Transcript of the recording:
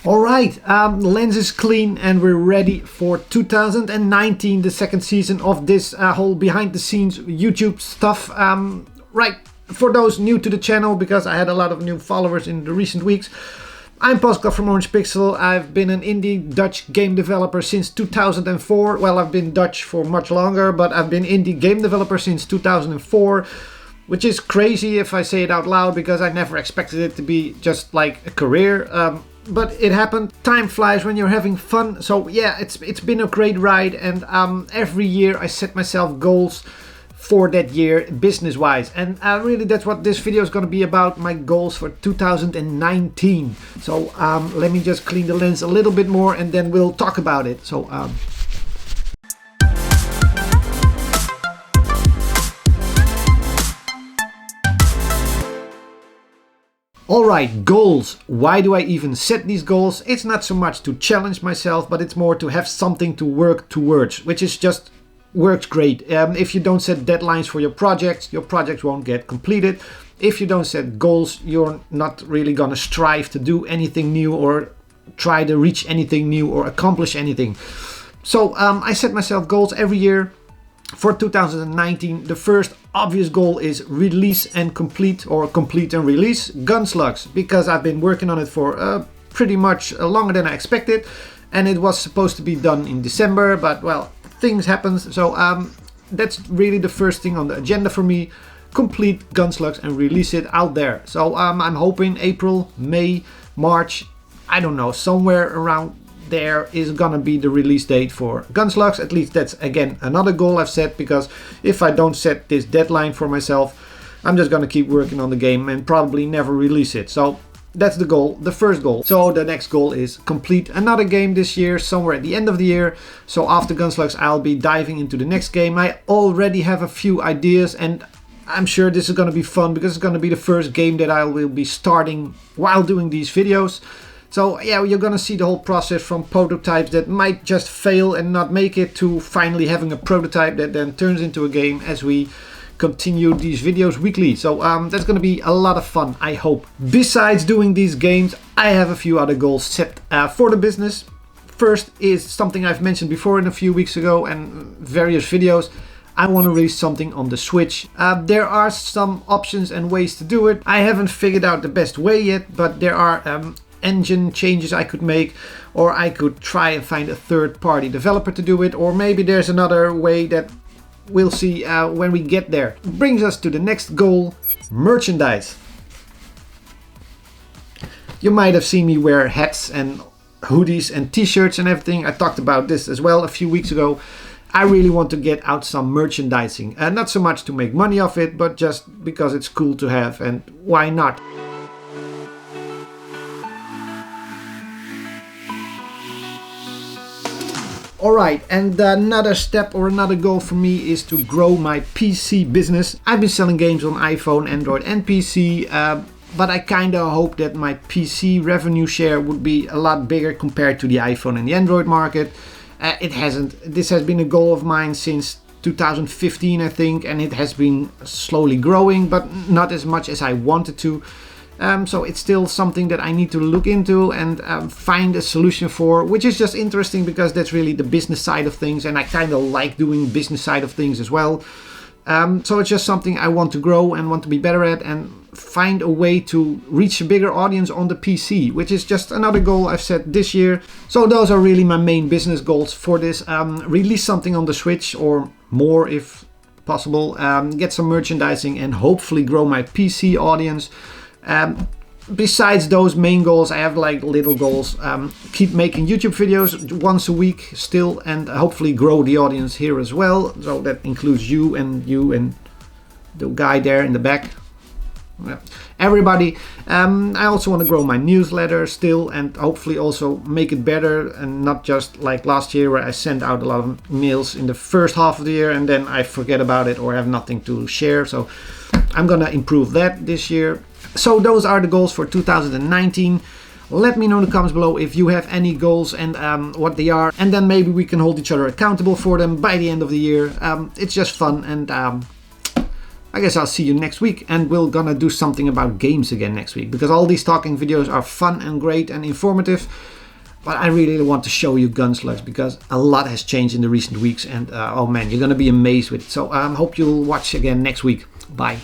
Alright, lens is clean and we're ready for 2019, the second season of this whole behind the scenes YouTube stuff. Right, for those new to the channel, because I had a lot of new followers in the recent weeks, I'm Pascal from Orange Pixel. I've been an indie Dutch game developer since 2004. Well, I've been Dutch for much longer, but I've been indie game developer since 2004. Which is crazy if I say it out loud, because I never expected it to be just like a career. But it happened. Time flies when you're having fun. So yeah, it's been a great ride, and every year I set myself goals for that year business-wise, and really that's what this video is going to be about, my goals for 2019. So let me just clean the lens a little bit more and then we'll talk about it. So Alright, goals. Why do I even set these goals? It's not so much to challenge myself, but it's more to have something to work towards, which is just works great. If you don't set deadlines for your projects won't get completed. If you don't set goals, you're not really gonna strive to do anything new or try to reach anything new or accomplish anything. So I set myself goals every year. For 2019, the first obvious goal is release and complete, or complete and release GUNSLUGS, because I've been working on it for pretty much longer than I expected, and it was supposed to be done in December, but well, things happen. So that's really the first thing on the agenda for me: complete GUNSLUGS and release it out there. So I'm hoping April, May, March, I don't know, somewhere around there is gonna be the release date for GUNSLUGS. At least that's again another goal I've set, because if I don't set this deadline for myself, I'm just gonna keep working on the game and probably never release it. So that's the goal, the first goal. So the next goal is complete another game this year, somewhere at the end of the year. So after GUNSLUGS, I'll be diving into the next game. I already have a few ideas, and I'm sure this is gonna be fun, because it's gonna be the first game that I will be starting while doing these videos. So yeah, you're gonna see the whole process from prototypes that might just fail and not make it, to finally having a prototype that then turns into a game as we continue these videos weekly. So that's gonna be a lot of fun, I hope. Besides doing these games, I have a few other goals set for the business. First is something I've mentioned before in a few weeks ago and various videos. I want to release something on the Switch. There are some options and ways to do it. I haven't figured out the best way yet, but there are engine changes I could make, or I could try and find a third-party developer to do it, or maybe there's another way that we'll see when we get there. Brings us to the next goal: merchandise. You might have seen me wear hats and hoodies and t-shirts and everything. I talked about this as well a few weeks ago. I really want to get out some merchandising, and not so much to make money off it, but just because it's cool to have, and why not? Alright, and another step or another goal for me is to grow my PC business. I've been selling games on iPhone, Android and PC, but I kinda hope that my PC revenue share would be a lot bigger compared to the iPhone and the Android market. It hasn't. This has been a goal of mine since 2015, I think, and it has been slowly growing, but not as much as I wanted to. So it's still something that I need to look into and find a solution for, which is just interesting because that's really the business side of things, and I kind of like doing business side of things as well. So it's just something I want to grow and want to be better at, and find a way to reach a bigger audience on the PC, which is just another goal I've set this year. So those are really my main business goals for this. Release something on the Switch, or more if possible. Get some merchandising and hopefully grow my PC audience. Besides those main goals, I have like little goals. Keep making YouTube videos once a week still, and hopefully grow the audience here as well. So that includes you and the guy there in the back. Yeah. Everybody. I also want to grow my newsletter still, and hopefully also make it better, and not just like last year where I sent out a lot of mails in the first half of the year and then I forget about it or have nothing to share. So I'm gonna improve that this year. So those are the goals for 2019. Let me know in the comments below if you have any goals and what they are, and then maybe we can hold each other accountable for them by the end of the year. It's just fun, and I guess I'll see you next week, and we're gonna do something about games again next week, because all these talking videos are fun and great and informative, but I really want to show you GUNSLUGS because a lot has changed in the recent weeks, and oh man, you're gonna be amazed with it. So I hope you'll watch again next week. Bye.